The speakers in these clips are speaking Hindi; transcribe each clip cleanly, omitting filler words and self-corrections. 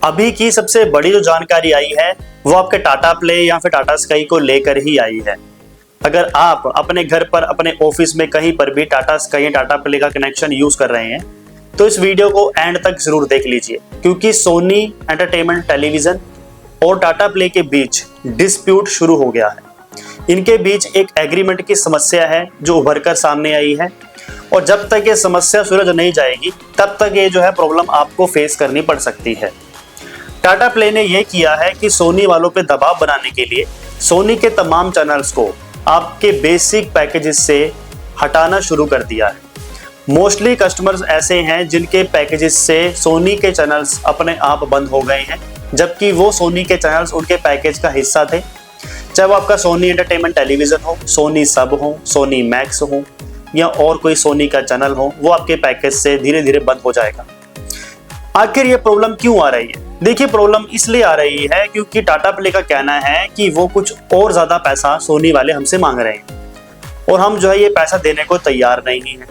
अभी की सबसे बड़ी जो जानकारी आई है वो आपके टाटा प्ले या फिर टाटा स्काई को लेकर ही आई है। अगर आप अपने घर पर, अपने ऑफिस में कहीं पर भी टाटा स्काई या टाटा प्ले का कनेक्शन यूज कर रहे हैं तो इस वीडियो को एंड तक जरूर देख लीजिए, क्योंकि सोनी एंटरटेनमेंट टेलीविजन और टाटा प्ले के बीच डिस्प्यूट शुरू हो गया है। इनके बीच एक एग्रीमेंट की समस्या है जो उभर कर सामने आई है, और जब तक ये समस्या सुलझ नहीं जाएगी तब तक ये जो है प्रॉब्लम आपको फेस करनी पड़ सकती है। टाटा प्ले ने यह किया है कि सोनी वालों पे दबाव बनाने के लिए सोनी के तमाम चैनल्स को आपके बेसिक पैकेजेस से हटाना शुरू कर दिया है। मोस्टली कस्टमर्स ऐसे हैं जिनके पैकेजेस से सोनी के चैनल्स अपने आप बंद हो गए हैं, जबकि वो सोनी के चैनल्स उनके पैकेज का हिस्सा थे। चाहे वो आपका सोनी एंटरटेनमेंट टेलीविजन हो, सोनी सब हो, सोनी मैक्स हो या और कोई सोनी का चैनल हो, वो आपके पैकेज से धीरे धीरे बंद हो जाएगा। आखिर ये प्रॉब्लम क्यों आ रही है? देखिए, प्रॉब्लम इसलिए आ रही है क्योंकि टाटा प्ले का कहना है कि वो कुछ और ज्यादा पैसा सोनी वाले हमसे मांग रहे हैं और हम जो है ये पैसा देने को तैयार नहीं है,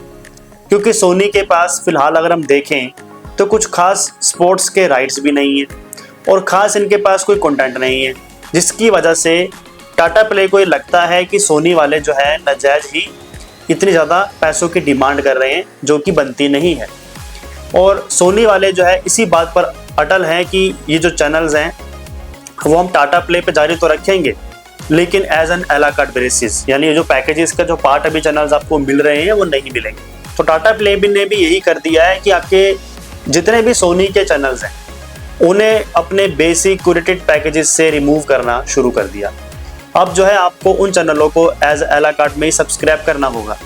क्योंकि सोनी के पास फिलहाल अगर हम देखें तो कुछ खास स्पोर्ट्स के राइट्स भी नहीं है और खास इनके पास कोई कंटेंट नहीं है, जिसकी वजह से टाटा प्ले को ये लगता है कि सोनी वाले जो है नाजायज ही इतनी ज़्यादा पैसों की डिमांड कर रहे हैं जो कि बनती नहीं है। और सोनी वाले जो है इसी बात पर अटल हैं कि ये जो चैनल्स हैं वो हम टाटा प्ले पे जारी तो रखेंगे, लेकिन एज एन एला कार्ट बेसिस, यानी ये जो पैकेजेस का जो पार्ट अभी चैनल्स आपको मिल रहे हैं वो नहीं मिलेंगे। तो टाटा प्ले ने भी यही कर दिया है कि आपके जितने भी सोनी के चैनल्स हैं उन्हें अपने बेसिक क्यूरेटेड पैकेजेस से रिमूव करना शुरू कर दिया। अब जो है आपको उन चैनलों को एज एला कार्ट में ही सब्सक्राइब करना होगा।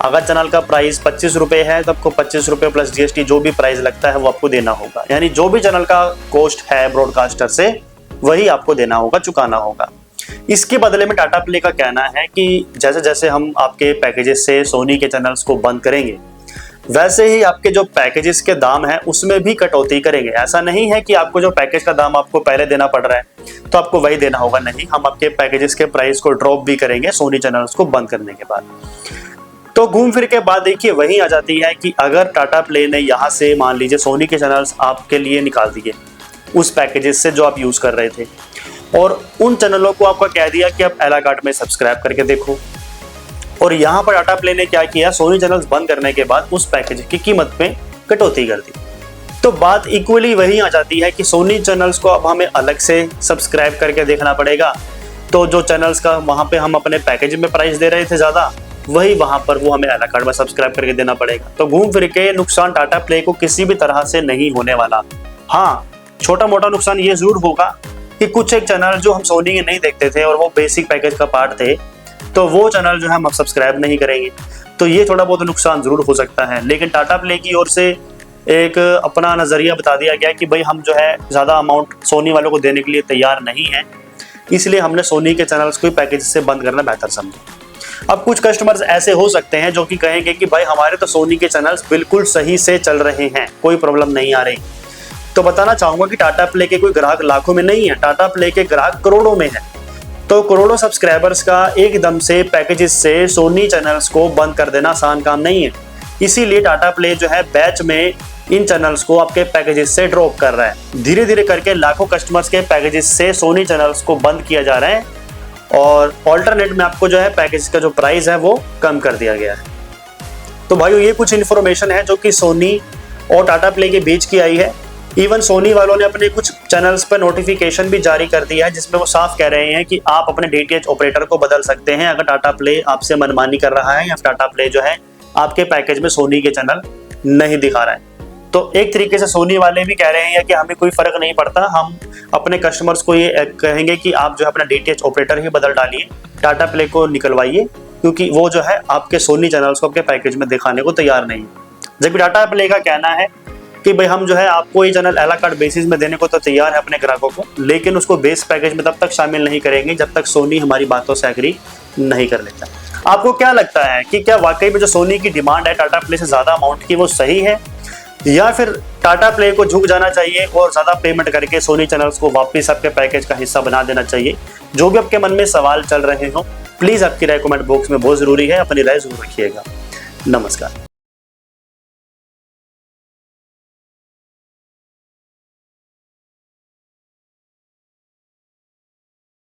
अगर चैनल का प्राइस 25 रुपये है तो आपको 25 रुपये प्लस GST जो भी प्राइस लगता है वो आपको देना होगा, यानी जो भी चैनल का कॉस्ट है ब्रॉडकास्टर से वही आपको देना होगा, चुकाना होगा। इसके बदले में टाटा प्ले का कहना है कि जैसे जैसे हम आपके पैकेजेस से सोनी के चैनल्स को बंद करेंगे वैसे ही आपके जो पैकेजेस के दाम है उसमें भी कटौती करेंगे। ऐसा नहीं है कि आपको जो पैकेज का दाम आपको पहले देना पड़ रहा है तो आपको वही देना होगा, नहीं, हम आपके पैकेजेस के प्राइस को ड्रॉप भी करेंगे सोनी चैनल्स को बंद करने के बाद। तो घूम फिर के बाद देखिए वही आ जाती है कि अगर टाटा प्ले ने यहाँ से मान लीजिए सोनी के चैनल्स आपके लिए निकाल दिए उस पैकेजेस से जो आप यूज़ कर रहे थे और उन चैनलों को आपको कह दिया कि आप एला कार्ट में सब्सक्राइब करके देखो, और यहाँ पर टाटा प्ले ने क्या किया, सोनी चैनल्स बंद करने के बाद उस पैकेज की कीमत में कटौती कर दी। तो बात इक्वली वही आ जाती है कि सोनी चैनल्स को अब हमें अलग से सब्सक्राइब करके देखना पड़ेगा, तो जो चैनल्स का वहाँ पे हम अपने पैकेज में प्राइस दे रहे थे ज़्यादा, वही वहाँ पर वो हमें एला कार्ट में सब्सक्राइब करके देना पड़ेगा। तो घूम फिर के नुकसान टाटा प्ले को किसी भी तरह से नहीं होने वाला। हाँ, छोटा मोटा नुकसान ये जरूर होगा कि कुछ एक चैनल जो हम सोनी के नहीं देखते थे और वो बेसिक पैकेज का पार्ट थे, तो वो चैनल जो है हम सब्सक्राइब नहीं करेंगे, तो ये थोड़ा बहुत नुकसान जरूर हो सकता है। लेकिन टाटा प्ले की ओर से एक अपना नज़रिया बता दिया गया कि भाई हम जो है ज़्यादा अमाउंट सोनी वालों को देने के लिए तैयार नहीं है, इसलिए हमने सोनी के चैनल्स को पैकेज से बंद करना बेहतर समझा। अब कुछ कस्टमर्स ऐसे हो सकते हैं जो कि कहेंगे कि भाई हमारे तो सोनी के चैनल्स बिल्कुल सही से चल रहे हैं, कोई प्रॉब्लम नहीं आ रही। तो बताना चाहूँगा कि टाटा प्ले के कोई ग्राहक लाखों में नहीं है, टाटा प्ले के ग्राहक करोड़ों में है। तो करोड़ों सब्सक्राइबर्स का एकदम से पैकेजेस से सोनी चैनल्स को बंद कर देना आसान काम नहीं है, इसीलिए टाटा प्ले जो है बैच में इन चैनल्स को आपके पैकेजेस से ड्रॉप कर रहा है। धीरे धीरे करके लाखों कस्टमर्स के पैकेजेस से सोनी चैनल्स को बंद किया जा रहा है और ऑल्टरनेट में आपको जो है पैकेज का जो प्राइस है वो कम कर दिया गया है। तो भाइयों, ये कुछ इन्फॉर्मेशन है जो कि सोनी और टाटा प्ले के बीच की आई है। इवन सोनी वालों ने अपने कुछ चैनल्स पर नोटिफिकेशन भी जारी कर दिया है जिसमें वो साफ कह रहे हैं कि आप अपने DTH ऑपरेटर को बदल सकते हैं अगर टाटा प्ले आपसे मनमानी कर रहा है या टाटा प्ले जो है आपके पैकेज में सोनी के चैनल नहीं दिखा रहा है। तो एक तरीके से सोनी वाले भी कह रहे हैं कि हमें कोई फर्क नहीं पड़ता, हम अपने कस्टमर्स को ये कहेंगे कि आप जो है अपना DTH ऑपरेटर ही बदल डालिए, टाटा प्ले को निकलवाइए, क्योंकि वो जो है आपके सोनी चैनल्स को आपके पैकेज में दिखाने को तैयार नहीं है। जबकि टाटा प्ले का कहना है कि भाई हम जो है आपको ये चैनल एला कार्ट बेसिस में देने को तो तैयार है अपने ग्राहकों को, लेकिन उसको बेस पैकेज में तब तक शामिल नहीं करेंगे जब तक सोनी हमारी बातों से एग्री नहीं कर लेता। आपको क्या लगता है कि क्या वाकई में जो सोनी की डिमांड है टाटा प्ले से ज़्यादा अमाउंट की वो सही है, या फिर टाटा प्ले को झुक जाना चाहिए और ज़्यादा पेमेंट करके सोनी चैनल्स को वापस आपके पैकेज का हिस्सा बना देना चाहिए? जो भी आपके मन में सवाल चल रहे हो, प्लीज़ आपकी राय कमेंट बॉक्स में बहुत ज़रूरी है, अपनी राय जरूर रखिएगा। नमस्कार।